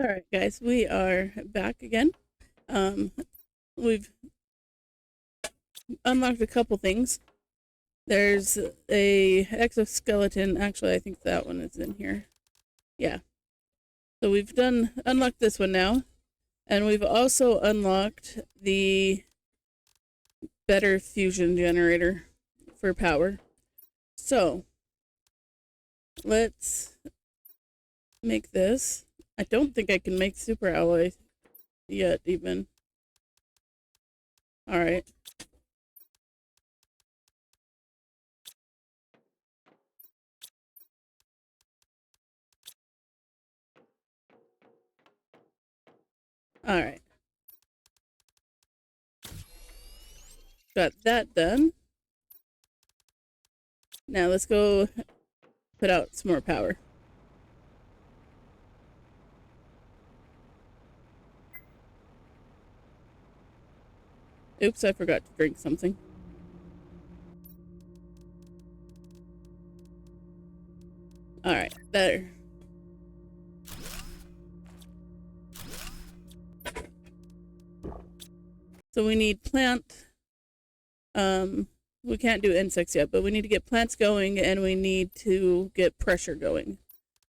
All right, guys, we are back again. Um, we've unlocked a couple things. There's a exoskeleton. Actually, I think that one is in here. Yeah. So we've unlocked this one now, and we've also unlocked the better fusion generator for power. So let's make this. I don't think I can make super alloy yet, even. All right. All right. Got that done. Now let's go put out some more power. Oops, I forgot to drink something. Alright, there. So we need plant. We can't do insects yet, but we need to get plants going and we need to get pressure going.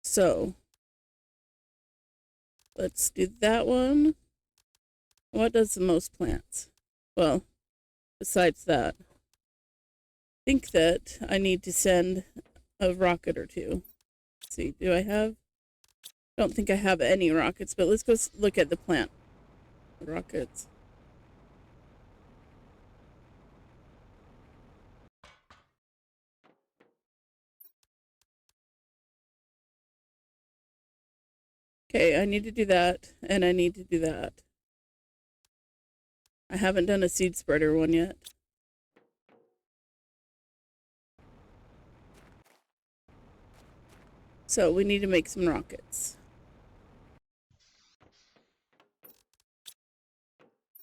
So let's do that one. What does the most plants? Well, besides that, I think that I need to send a rocket or two. Let's see, do I have? Don't think I have any rockets, but let's go look at the plant rockets. Okay, I need to do that, and I need to do that. I haven't done a seed spreader one yet. So we need to make some rockets.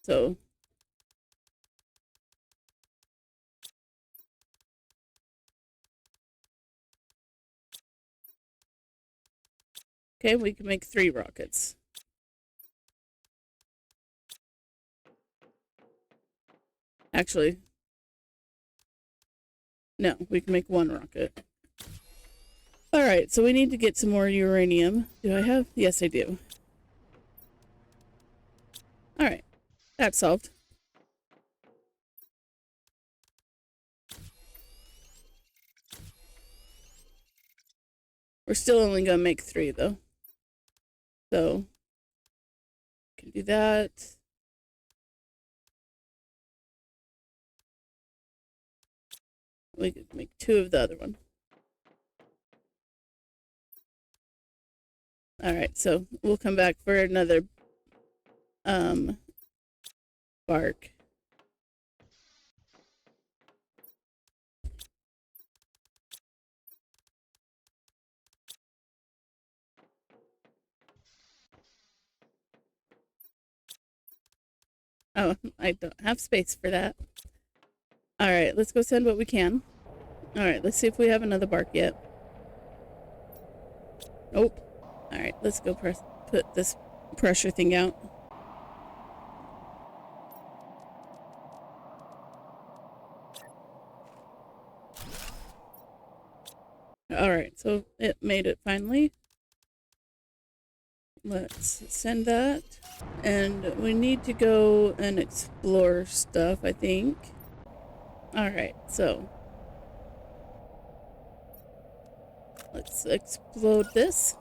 So okay, we can make 3 rockets. Actually, no, we can make 1 rocket. Alright, so we need to get some more uranium. Do I have? Yes, I do. Alright, that's solved. We're still only gonna make 3 though. So, can do that. We could make 2 of the other one. Alright, so we'll come back for another bark. Oh, I don't have space for that. Alright, let's go send what we can. Alright, let's see if we have another bark yet. Nope. Alright, let's go put this pressure thing out. Alright, so it made it finally. Let's send that. And we need to go and explore stuff, I think. Alright, so let's explode this.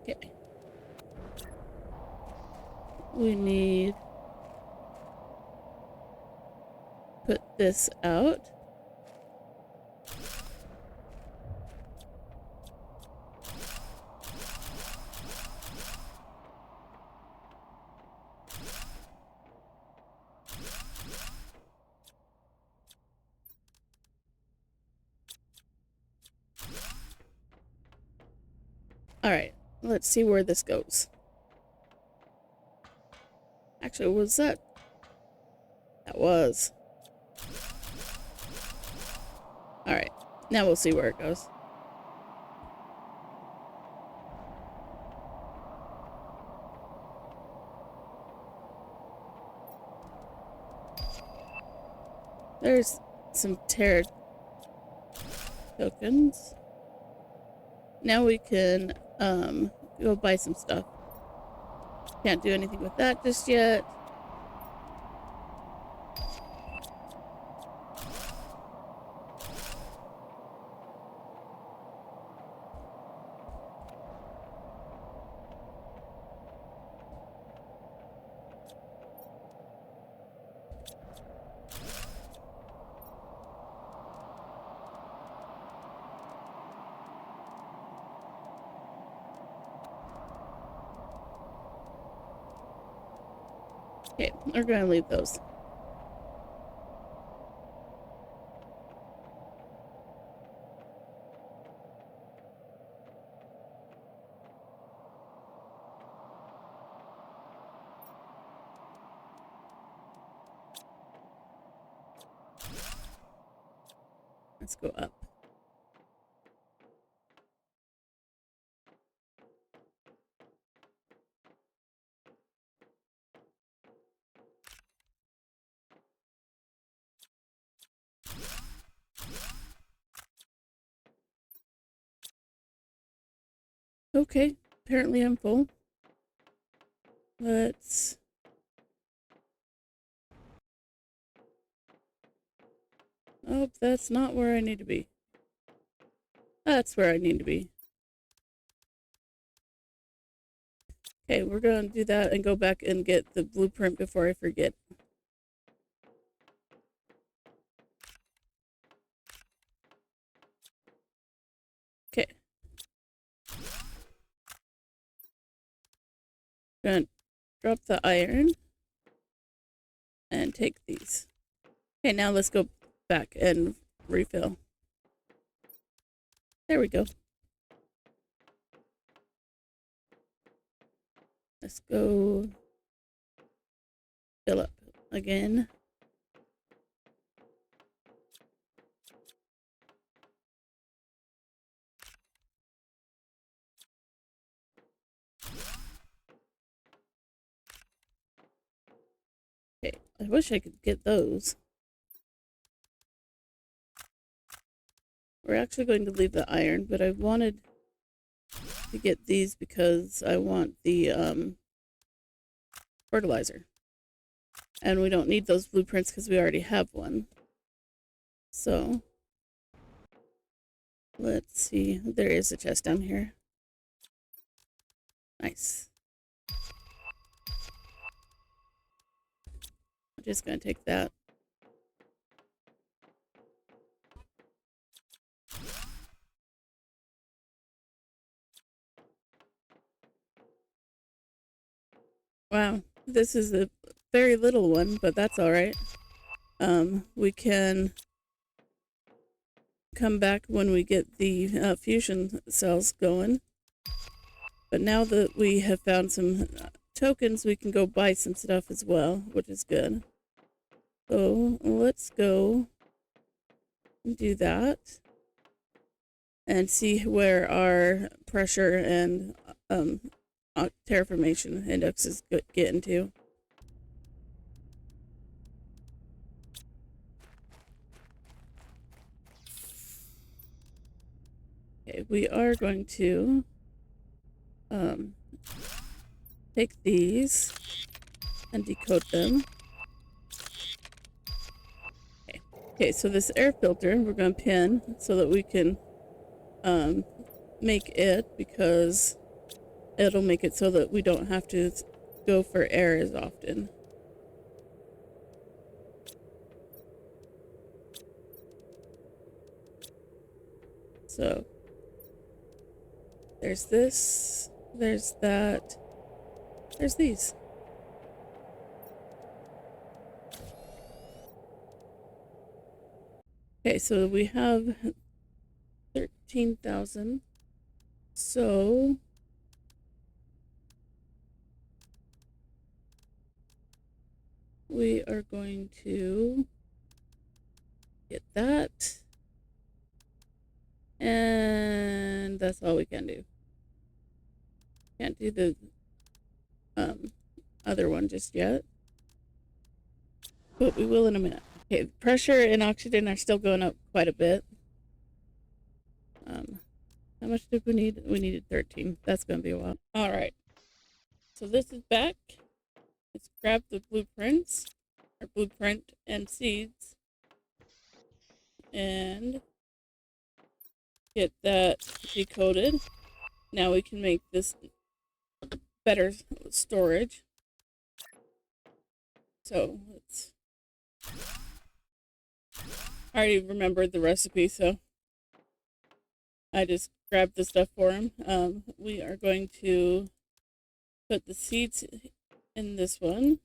Okay. We need put this out. Alright, let's see where this goes. Actually, what was that? That was. Alright, now we'll see where it goes. There's some Terra tokens. Now we can go buy some stuff. Can't do anything with that just yet. Okay, we're gonna leave those. Let's go up. Okay, apparently I'm full. Let's... Oh, that's not where I need to be. That's where I need to be. Okay, we're gonna do that and go back and get the blueprint before I forget. Okay. Gonna drop the iron and take these. Okay, now let's go back and refill. There we go. Let's go fill up again. Okay, I wish I could get those. We're actually going to leave the iron, but I wanted to get these because I want the fertilizer. And we don't need those blueprints because we already have one. So, let's see. There is a chest down here. Nice. I'm just going to take that. Wow, this is a very little one, but that's all right. We can come back when we get the fusion cells going. But now that we have found some tokens, we can go buy some stuff as well, which is good. So let's go do that and see where our pressure and terraformation index is getting to. Okay, we are going to take these and decode them. Okay, so this air filter we're going to pin so that we can make it, because it'll make it so that we don't have to go for air as often. So there's this, there's that, there's these. Okay, so we have 13,000. So we are going to get that do the other one just yet, but we will in a minute. Okay, pressure and oxygen are still going up quite a bit. How much did we need? We needed 13. That's going to be a while. All right. So this is back. Let's grab the blueprints, or blueprint and seeds, and get that decoded. Now we can make this better storage. So let's. I already remembered the recipe, so I just grabbed the stuff for him. We are going to put the seeds in this one.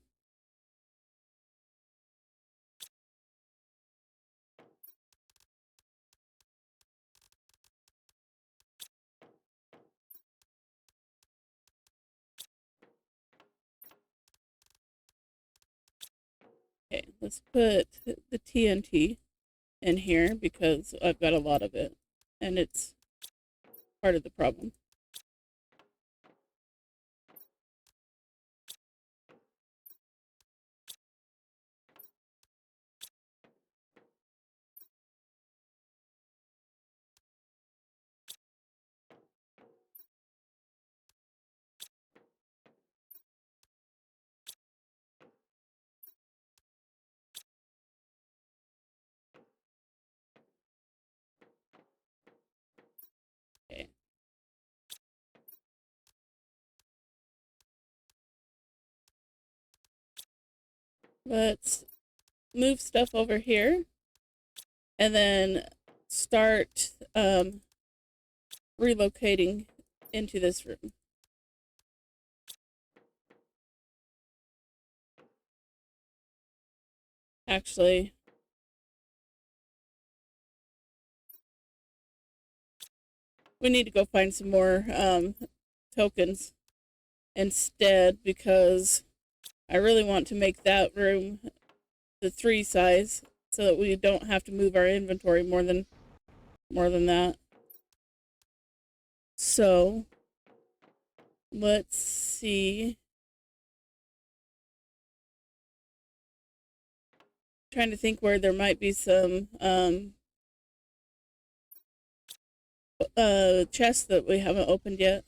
Okay, let's put the TNT in here because I've got a lot of it and it's part of the problem. Okay. Let's move stuff over here and then start relocating into this room. Actually, we need to go find some more tokens instead because I really want to make that room the 3 size so that we don't have to move our inventory more than that. So let's see. Trying to think where there might be some chests that we haven't opened yet.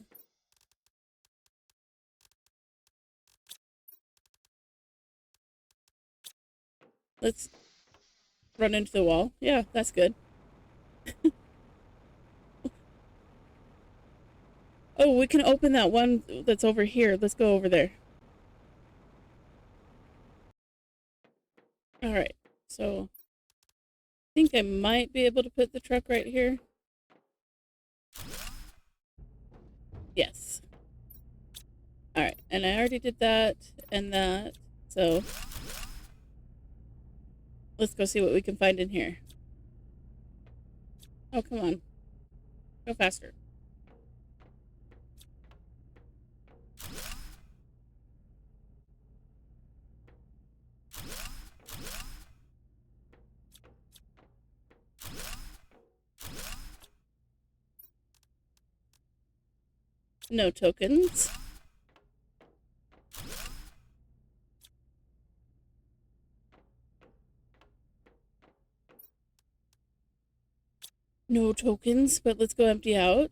Let's run into the wall. Yeah, that's good. Oh, we can open that one that's over here. Let's go over there. All right. So I think I might be able to put the truck right here. Yes. All right. And I already did that and that. So let's go see what we can find in here. Oh, come on. Go faster. No tokens. No tokens, but let's go empty out.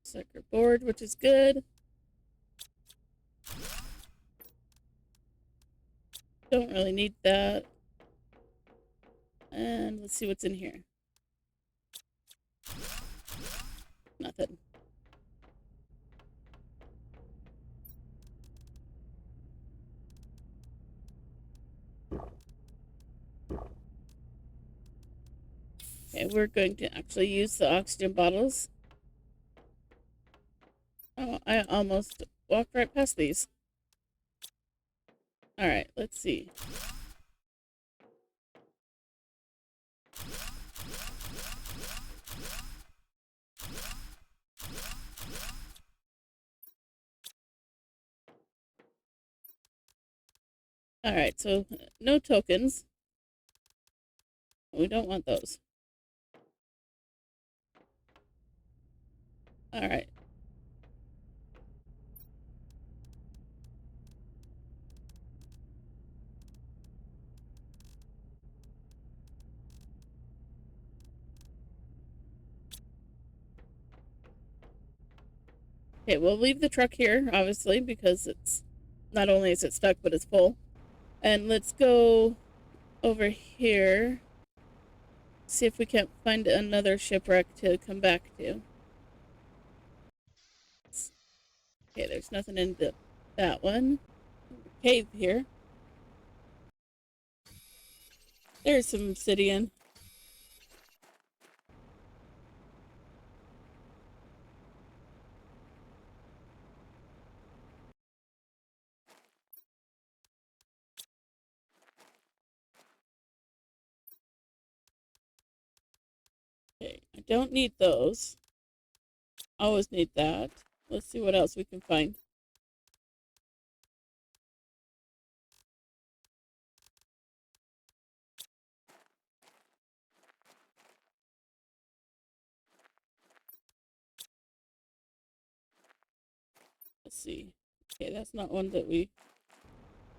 Sucker board, which is good. Don't really need that. And let's see what's in here. Nothing. Okay, we're going to actually use the oxygen bottles. Oh, I almost walked right past these. All right, let's see. All right, so no tokens. We don't want those. All right. Okay, we'll leave the truck here, obviously, because it's not only is it stuck, but it's full. And let's go over here, see if we can't find another shipwreck to come back to. Okay, there's nothing in that one. Cave here. There's some obsidian. Okay, I don't need those. Always need that. Let's see what else we can find. Let's see. Okay, that's not one that we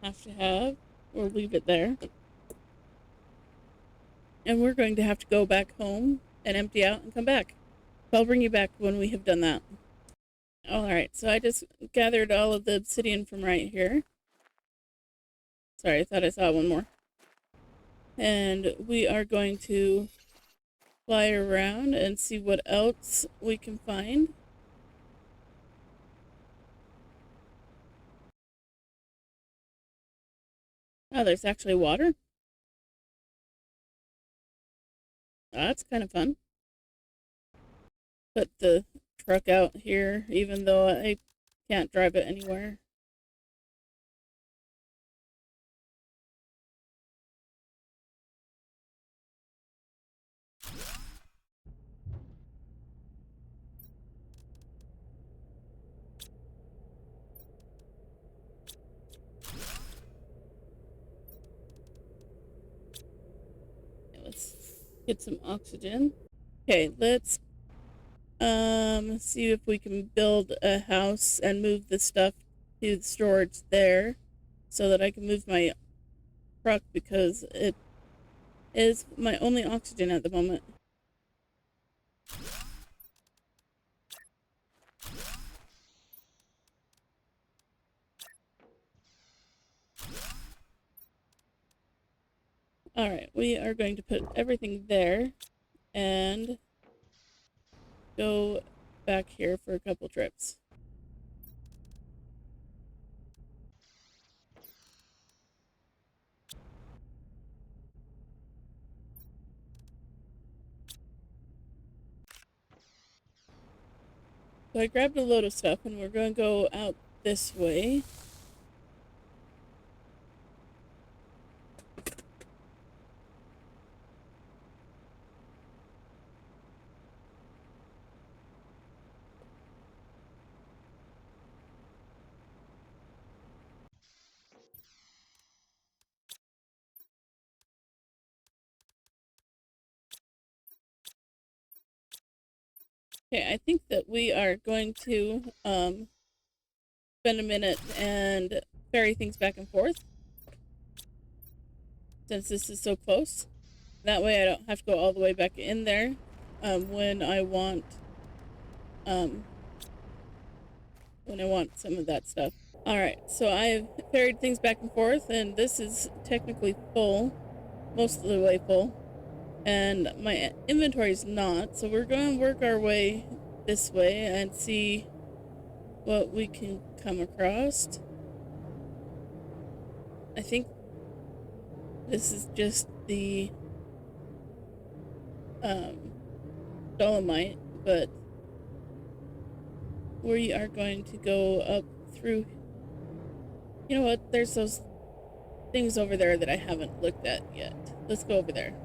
have to have. We'll leave it there. And we're going to have to go back home and empty out and come back. I'll bring you back when we have done that. Alright, so I just gathered all of the obsidian from right here. Sorry, I thought I saw one more. And we are going to fly around and see what else we can find. Oh, there's actually water. That's kind of fun. Put the truck out here, even though I can't drive it anywhere. Let's get some oxygen. Okay, let's see if we can build a house and move the stuff to the storage there so that I can move my truck because it is my only oxygen at the moment. Alright, we are going to put everything there and go back here for a couple trips. So I grabbed a load of stuff and we're going to go out this way. Okay, I think that we are going to spend a minute and ferry things back and forth since this is so close. That way I don't have to go all the way back in there when I want some of that stuff. Alright, so I've ferried things back and forth and this is technically full, most of the way full. And my inventory is not, so we're going to work our way this way and see what we can come across. I think this is just the dolomite, but we are going to go up through. You know what? There's those things over there that I haven't looked at yet. Let's go over there.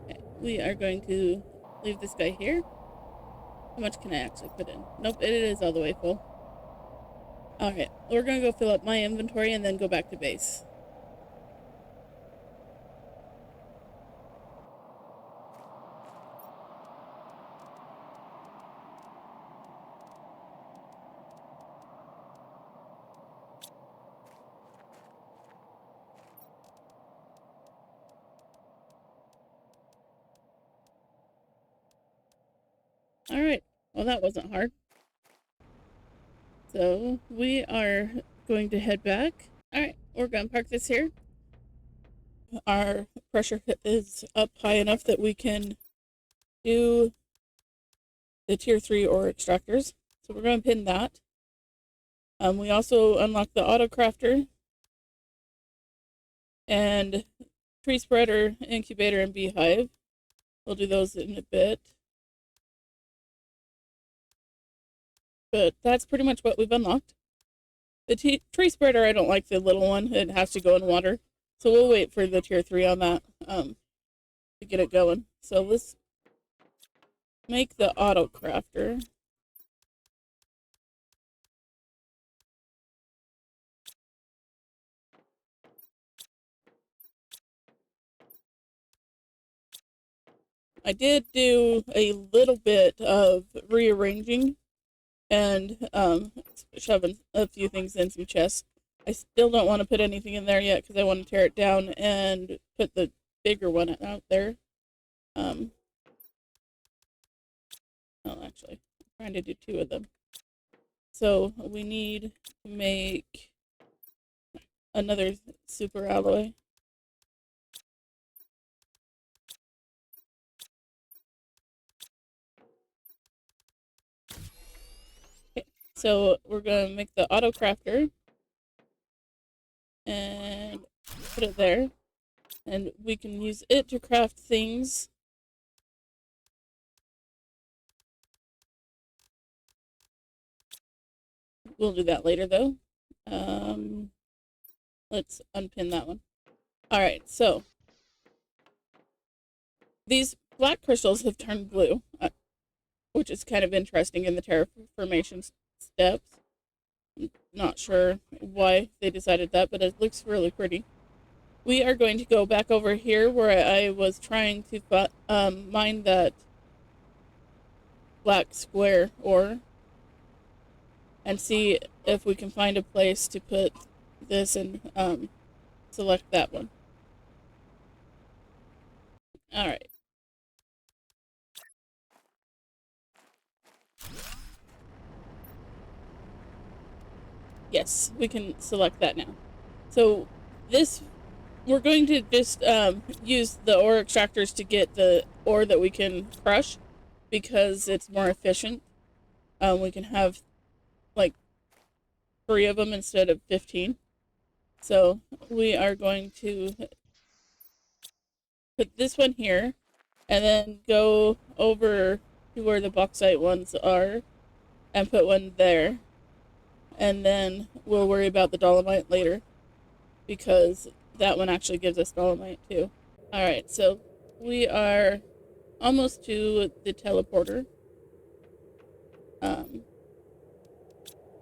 Okay, we are going to leave this guy here. How much can I actually put in? Nope, it is all the way full. Okay, we're gonna go fill up my inventory and then go back to base. Alright, well that wasn't hard. So we are going to head back. Alright, we're gonna park this here. Our pressure is up high enough that we can do the tier 3 ore extractors. So we're going to pin that. We also unlocked the auto crafter and tree spreader, incubator, and beehive. We'll do those in a bit. But that's pretty much what we've unlocked. The tree spreader, I don't like the little one. It has to go in water. So we'll wait for the tier 3 on that to get it going. So let's make the auto crafter. I did do a little bit of rearranging and shoving a few things in some chests. I still don't want to put anything in there yet because I want to tear it down and put the bigger one out there. Well, actually, I'm trying to do 2 of them. So we need to make another super alloy. Okay, so we're going to make the auto crafter and put it there. And we can use it to craft things. We'll do that later, though. Let's unpin that one. Alright, so these black crystals have turned blue, which is kind of interesting in the terraformation steps. Not sure why they decided that, but it looks really pretty. We are going to go back over here where I was trying to mine that black square ore and see if we can find a place to put this and select that one. Alright. Yes, we can select that now. So this, we're going to just use the ore extractors to get the ore that we can crush because it's more efficient. We can have like 3 of them instead of 15. So we are going to put this one here and then go over to where the bauxite ones are and put one there. And then we'll worry about the dolomite later because that one actually gives us dolomite too. Alright, so we are almost to the teleporter.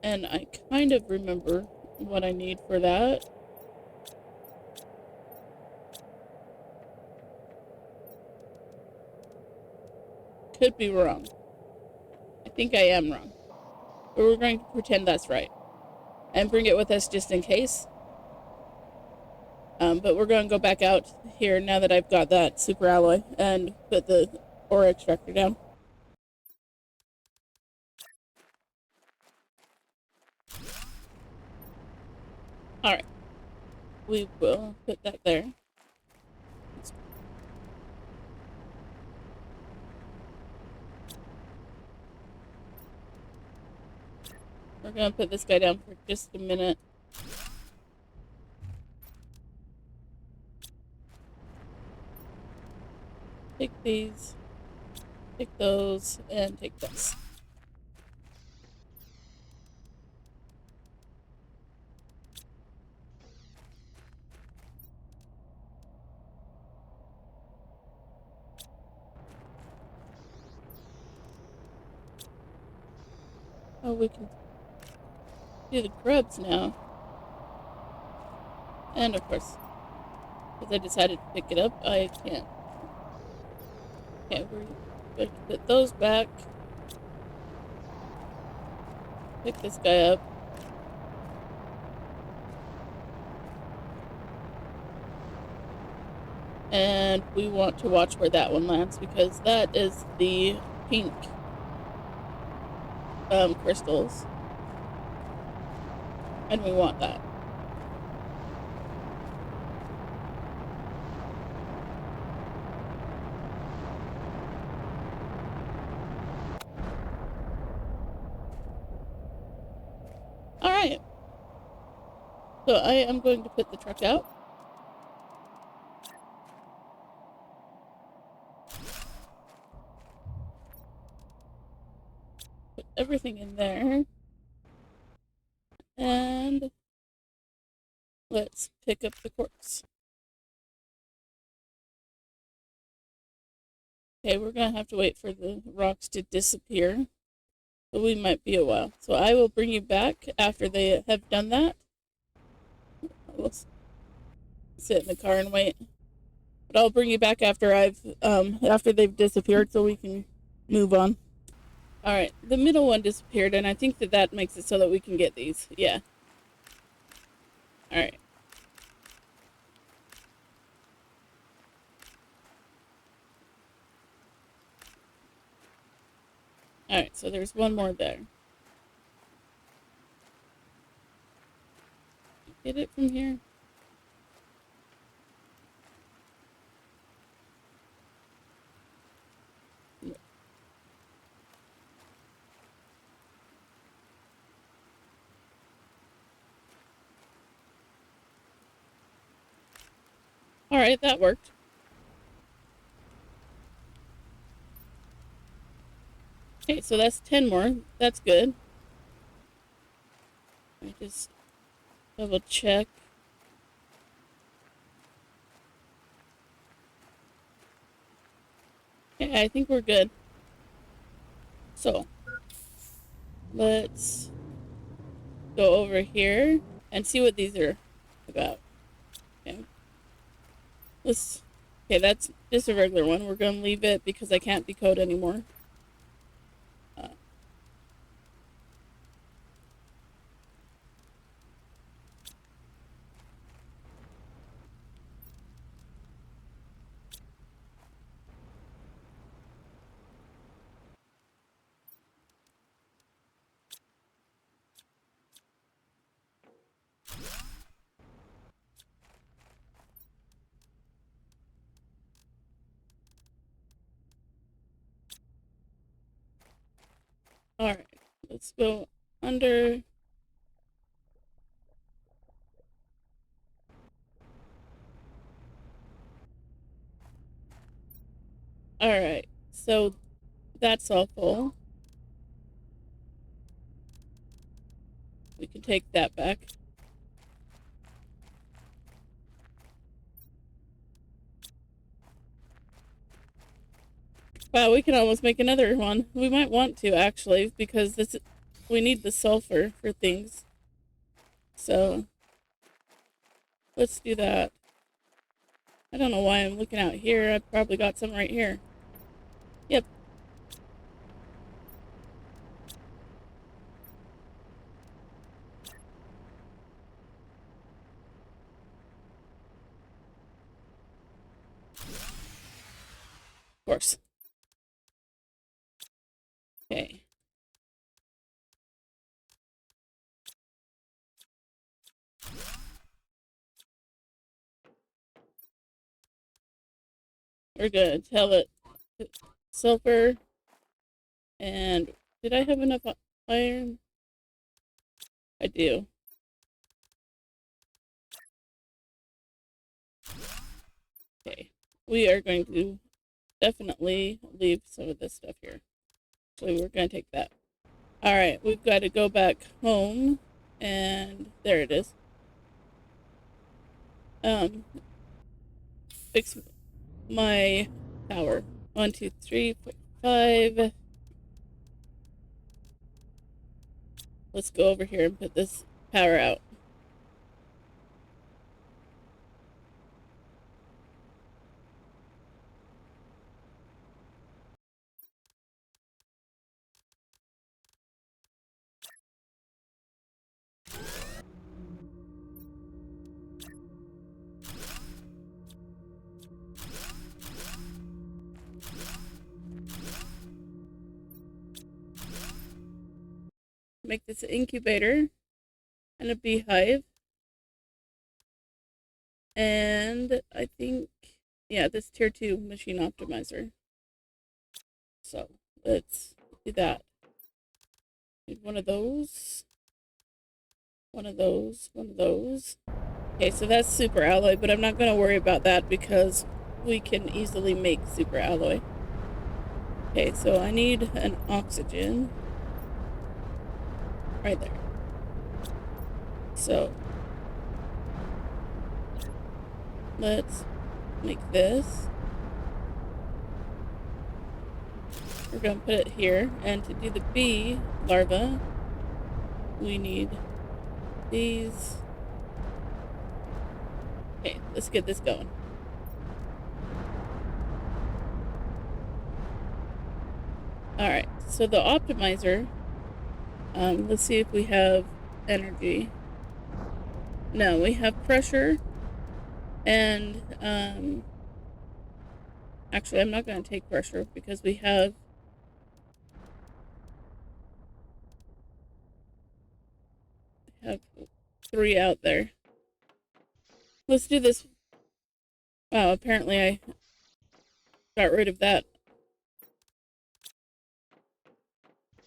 And I kind of remember what I need for that. Could be wrong. I think I am wrong. But we're going to pretend that's right. And bring it with us just in case. But we're going to go back out here now that I've got that super alloy and put the ore extractor down. Alright. We will put that there. We're going to put this guy down for just a minute. Take these. Take those. And take this. Oh, we can do the grubs now. And of course, because I decided to pick it up, I can't. Okay, we're going to put those back. Pick this guy up. And we want to watch where that one lands because that is the pink crystals. And we want that. Alright. So I am going to put the truck out. Put everything in there. And let's pick up the quartz. Okay, we're going to have to wait for the rocks to disappear. But we might be a while. So I will bring you back after they have done that. We'll sit in the car and wait. But I'll bring you back after after they've disappeared so we can move on. Alright, the middle one disappeared, and I think that makes it so that we can get these. Yeah. Alright. Alright, so there's one more there. Get it from here? No. Alright, that worked. Okay, so that's 10 more. That's good. Let me just double check. Okay, I think we're good. So, let's go over here and see what these are about. Okay. Okay, that's just a regular one. We're going to leave it because I can't decode anymore. Alright, let's go under. Alright, so that's all full. We can take that back. Wow, we can almost make another one. We might want to, actually, because we need the sulfur for things. So, let's do that. I don't know why I'm looking out here. I've probably got some right here. Yep. Of course. Okay. We're gonna tell it sulfur. And did I have enough iron? I do. Okay. We are going to definitely leave some of this stuff here. So we're going to take that. Alright, we've got to go back home. And there it is. Fix my power. 1, 2, 3, 4, 5. let's go over here and put this power out. Make this an incubator and a beehive. And I think, yeah, this tier 2 machine optimizer. So let's do that. Need one of those. One of those. One of those. Okay, so that's super alloy, but I'm not going to worry about that because we can easily make super alloy. Okay, so I need an oxygen. Right there. So let's make this. We're going to put it here. And to do the bee larva, we need these. Okay, let's get this going. Alright, so the optimizer, let's see if we have energy. No, we have pressure, and, actually, I'm not going to take pressure because we have three out there. Let's do this. Wow, apparently I got rid of that.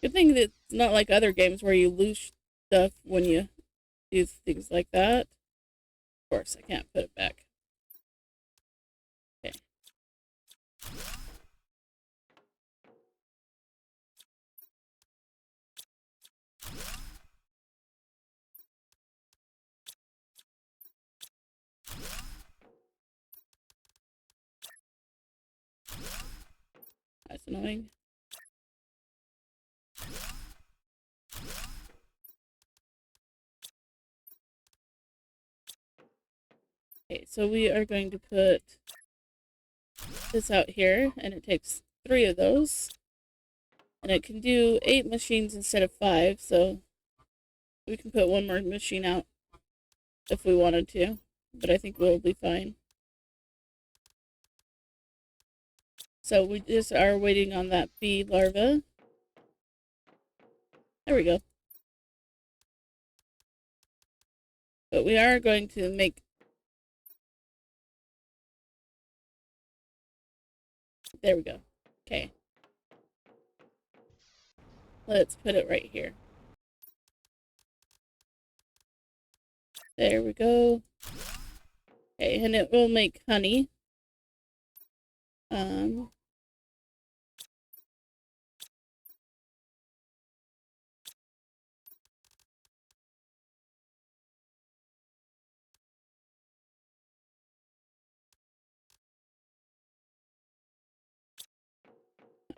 Good thing that it's not like other games where you lose stuff when you do things like that. Of course, I can't put it back. Okay. That's annoying. Okay, so we are going to put this out here, and it takes 3 of those. And it can do 8 machines instead of 5, so we can put 1 more machine out if we wanted to, but I think we'll be fine. So we just are waiting on that bee larva. There we go. But we are going to make... There we go. Okay. Let's put it right here. There we go. Okay, and it will make honey.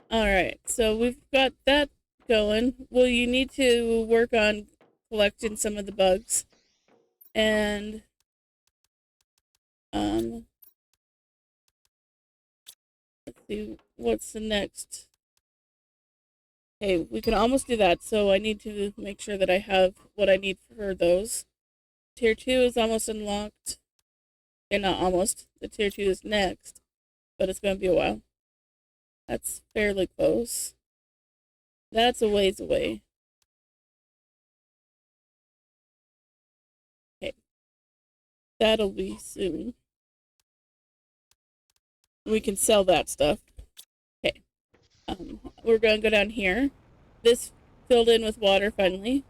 Alright, so we've got that going. Well, you need to work on collecting some of the bugs. And, let's see, what's the next? Okay, we can almost do that, so I need to make sure that I have what I need for those. Tier 2 is almost unlocked. Okay, not almost. The Tier 2 is next, but it's going to be a while. That's fairly close. That's a ways away. Okay. That'll be soon. We can sell that stuff. Okay. We're going to go down here. This filled in with water finally.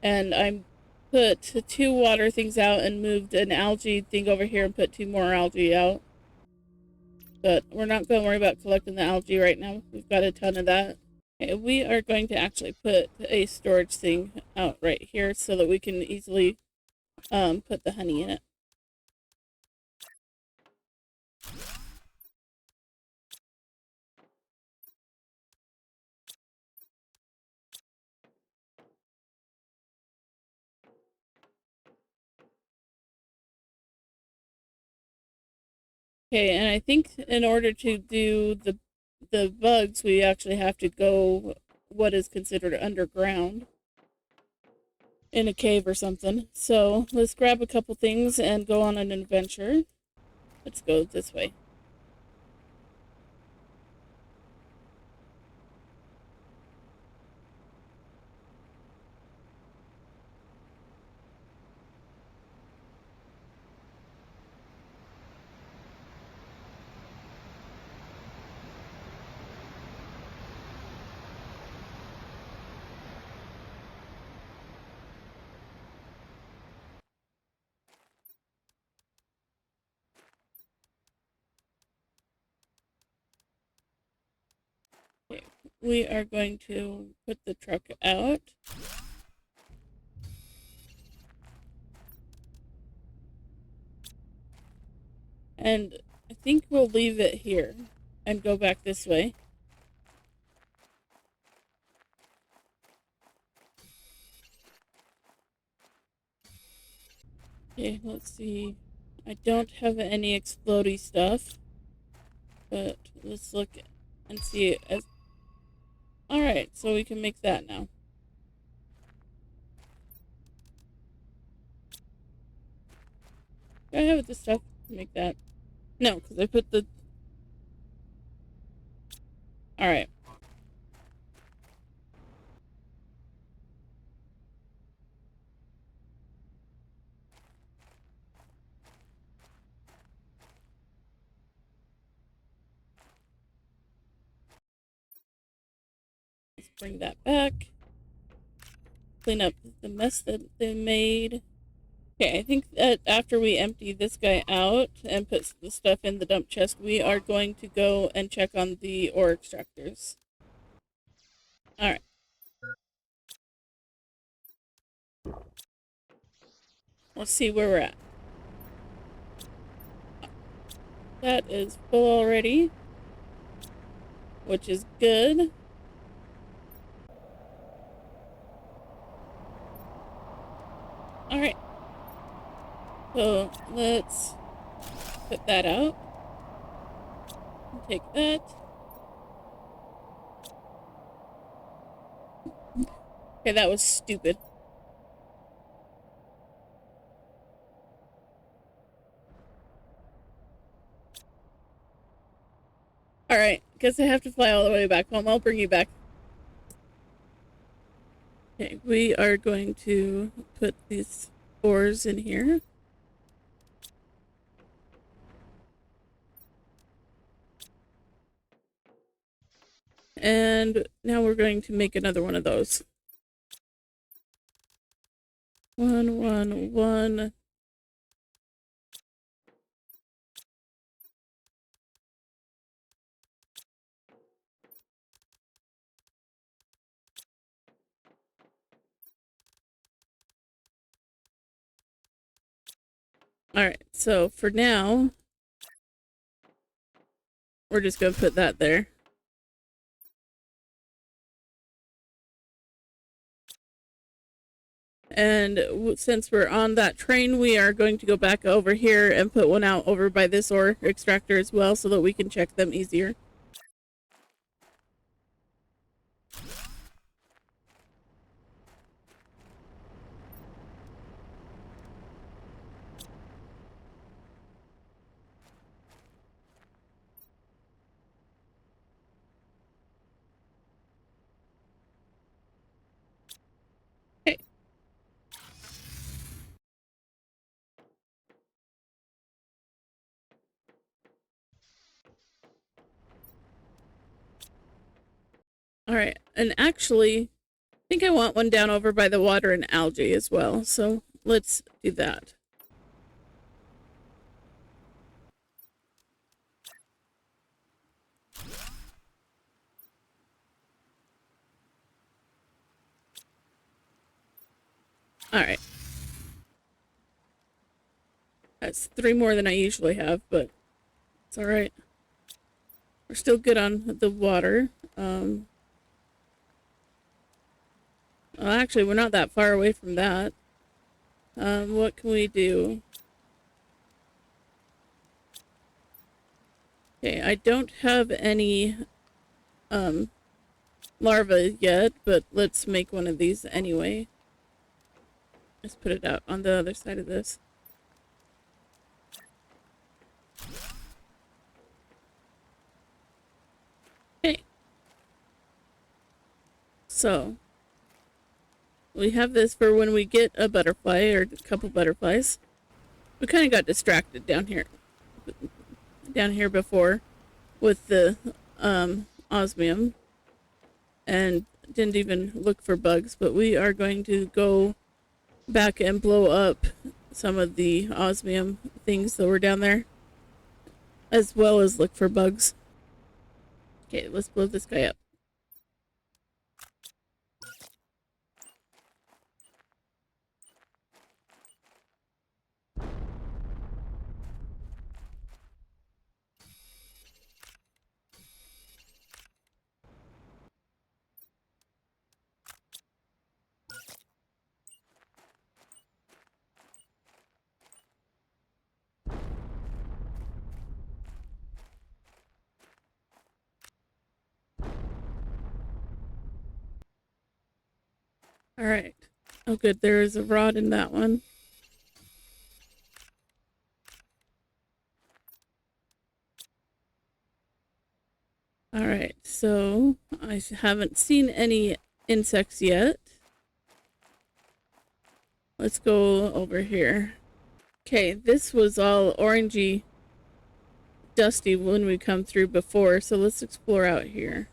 And I'm put 2 water things out and moved an algae thing over here and put 2 more algae out. But we're not going to worry about collecting the algae right now. We've got a ton of that. Okay, we are going to actually put a storage thing out right here so that we can easily put the honey in it. Okay, and I think in order to do the bugs, we actually have to go what is considered underground in a cave or something. So let's grab a couple things and go on an adventure. Let's go this way. Okay, we are going to put the truck out. And I think we'll leave it here and go back this way. Okay, let's see. I don't have any explodey stuff, but let's look and see. Alright, so we can make that now. Do I have the stuff to make that? No, because I put the... Alright. Let's bring that back. Clean up the mess that they made. Okay, I think that after we empty this guy out and put the stuff in the dump chest, we are going to go and check on the ore extractors. Alright. Let's see where we're at. That is full already, which is good. Alright. So let's put that out. Take that. Okay, that was stupid. Alright, guess I have to fly all the way back home. I'll bring you back. Okay, we are going to put these ores in here. And now we're going to make another one of those. 1, 1, 1. Alright, so for now, we're just going to put that there. And since we're on that train, we are going to go back over here and put one out over by this ore extractor as well so that we can check them easier. Okay. Alright, and actually, I think I want one down over by the water and algae as well, so let's do that. Alright. That's 3 more than I usually have, but it's alright. We're still good on the water. Well, actually, we're not that far away from that. What can we do? Okay, I don't have any larvae yet, but let's make one of these anyway. Let's put it out on the other side of this. Okay. So we have this for when we get a butterfly or a couple butterflies. We kind of got distracted down here before with the osmium and didn't even look for bugs, but we are going to go back and blow up some of the osmium things that were down there, as well as look for bugs. Okay, let's blow this guy up. All right. Oh, good. There is a rod in that one. All right. So I haven't seen any insects yet. Let's go over here. Okay, this was all orangey, dusty when we come through before, so let's explore out here.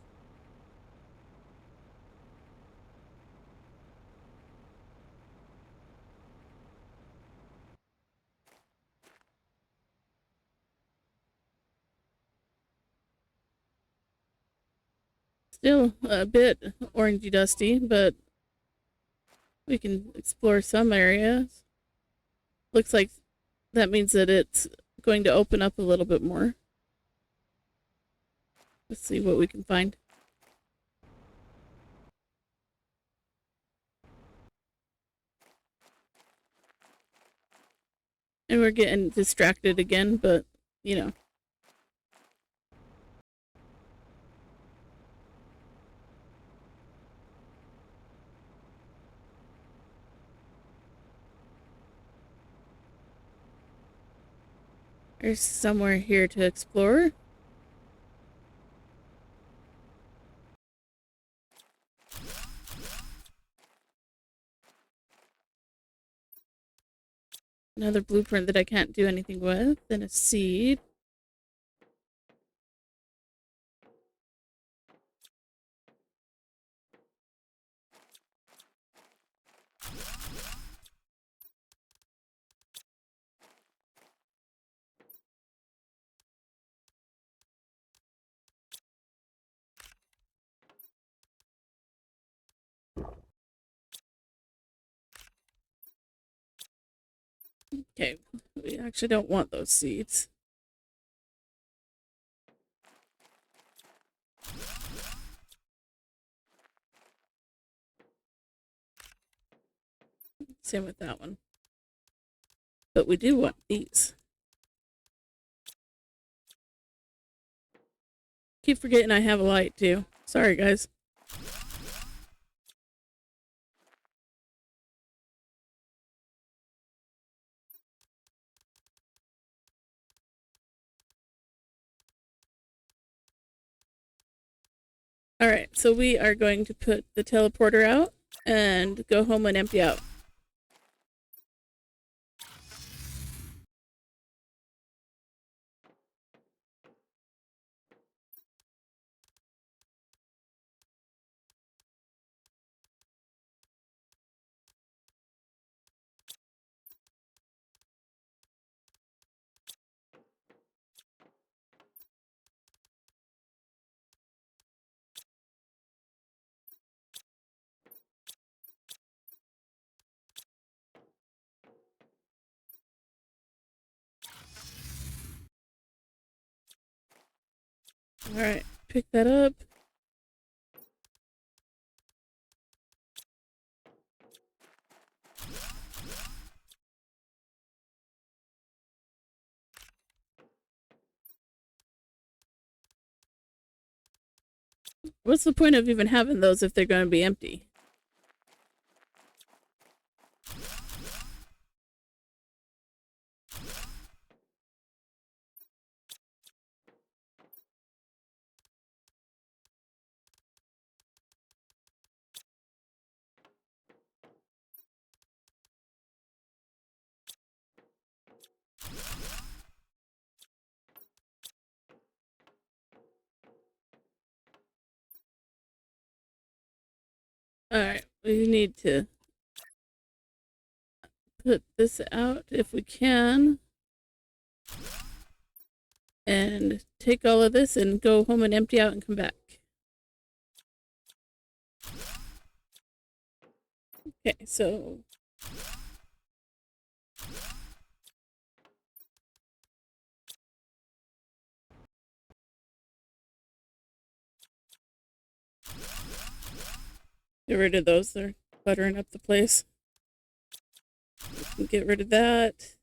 Still a bit orangey dusty, but we can explore some areas. Looks like that means that it's going to open up a little bit more. Let's see what we can find. And we're getting distracted again, but, you know. There's somewhere here to explore. Another blueprint that I can't do anything with, and a seed. Okay, we actually don't want those seeds. Same with that one. But we do want these. Keep forgetting I have a light too. Sorry, guys. All right, so we are going to put the teleporter out and go home and empty out. All right, pick that up. What's the point of even having those if they're going to be empty? Alright, we need to put this out if we can. And take all of this and go home and empty out and come back. Okay, so get rid of those. They're cluttering up the place. Get rid of that.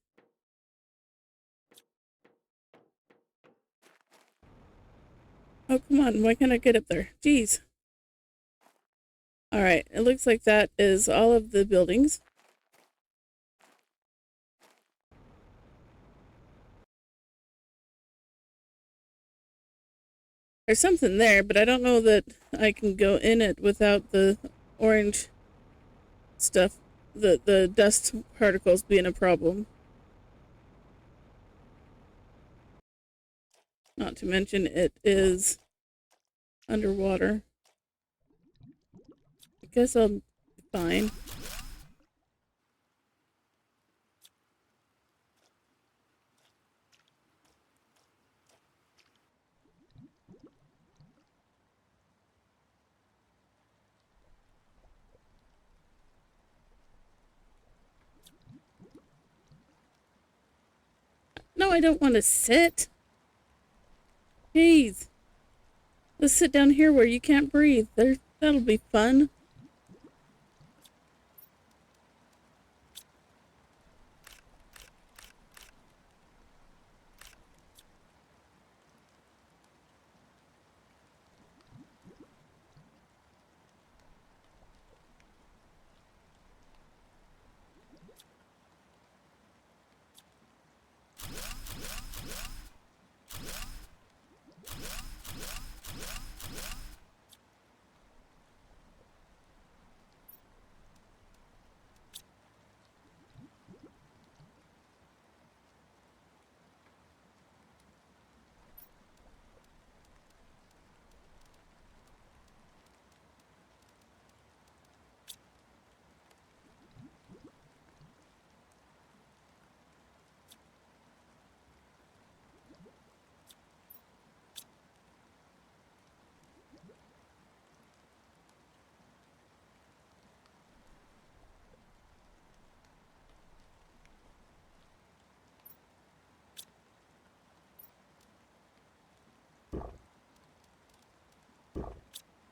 Oh, come on. Why can't I get up there? Jeez. Alright, it looks like that is all of the buildings. There's something there, but I don't know that I can go in it without the orange stuff, the dust particles being a problem. Not to mention it is underwater. I guess I'll be fine. No, I don't want to sit. Jeez. Let's sit down here where you can't breathe. That'll be fun.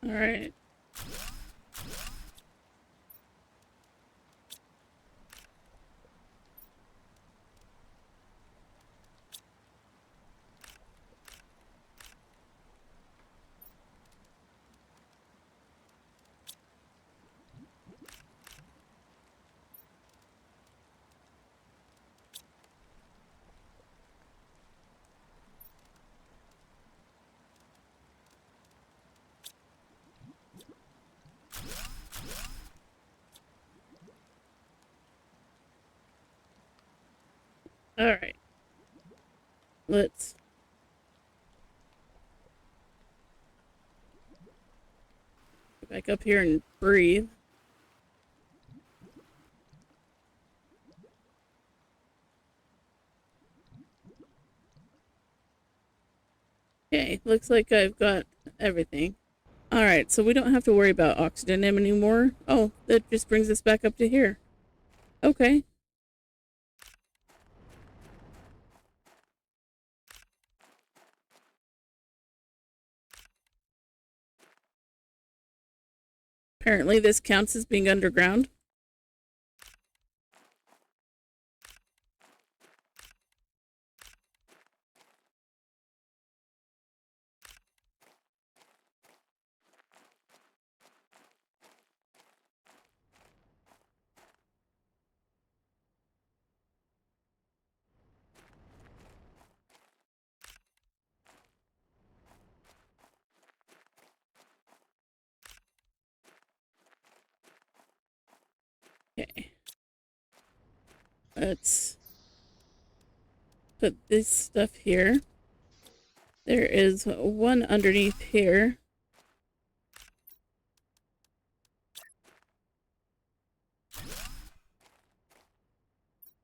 All right. All right. Let's get back up here and breathe. Okay, looks like I've got everything. All right, so we don't have to worry about oxygen anymore. Oh, that just brings us back up to here. Okay. Apparently this counts as being underground. Let's put this stuff here. There is one underneath here.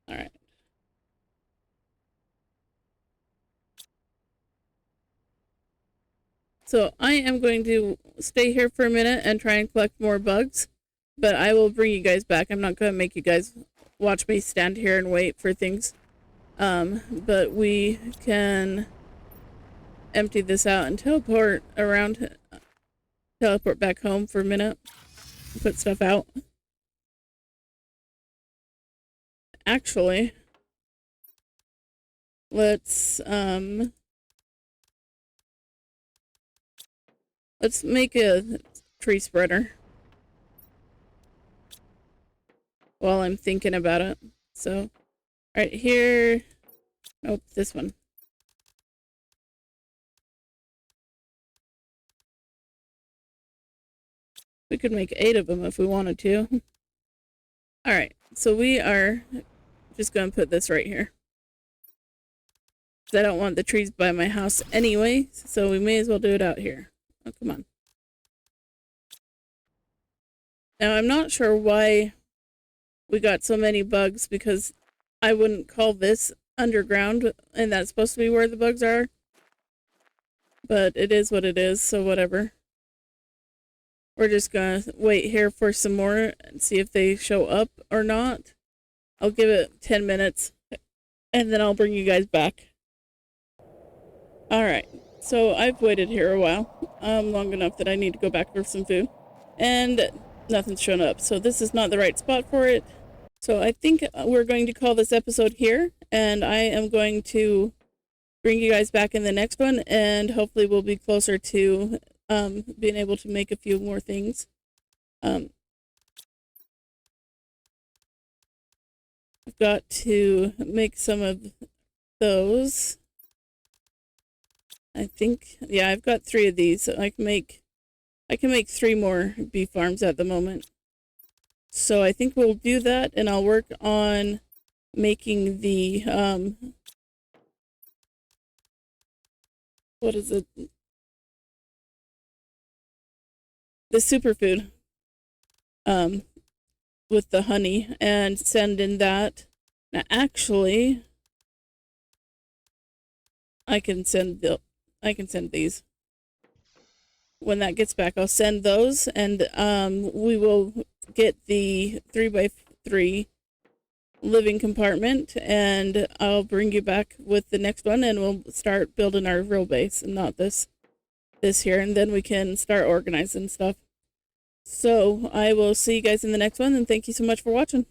All right. So I am going to stay here for a minute and try and collect more bugs, but I will bring you guys back. I'm not going to make you guys watch me stand here and wait for things. But we can empty this out and teleport back home for a minute, put stuff out. Actually, let's make a tree spreader while I'm thinking about it. So, right here, nope, this one. We could make 8 of them if we wanted to. All right, so we are just going to put this right here. I don't want the trees by my house anyway, so we may as well do it out here. Oh, come on. Now, I'm not sure why we got so many bugs, because I wouldn't call this underground, and that's supposed to be where the bugs are. But it is what it is, so whatever. We're just gonna wait here for some more and see if they show up or not. I'll give it 10 minutes, and then I'll bring you guys back. Alright, so I've waited here a while, long enough that I need to go back for some food, and nothing's shown up, so this is not the right spot for it. So I think we're going to call this episode here, and I am going to bring you guys back in the next one, and hopefully we'll be closer to being able to make a few more things. I've got to make some of those. I think, yeah, I've got 3 of these. So I can make 3 more bee farms at the moment. So I think we'll do that, and I'll work on making the what is it? The superfood with the honey, and send in that. Now actually I can send these. When that gets back, I'll send those, and we will get the 3x3 living compartment, and I'll bring you back with the next one, and we'll start building our real base and not this here, and then we can start organizing stuff. So I will see you guys in the next one, and thank you so much for watching.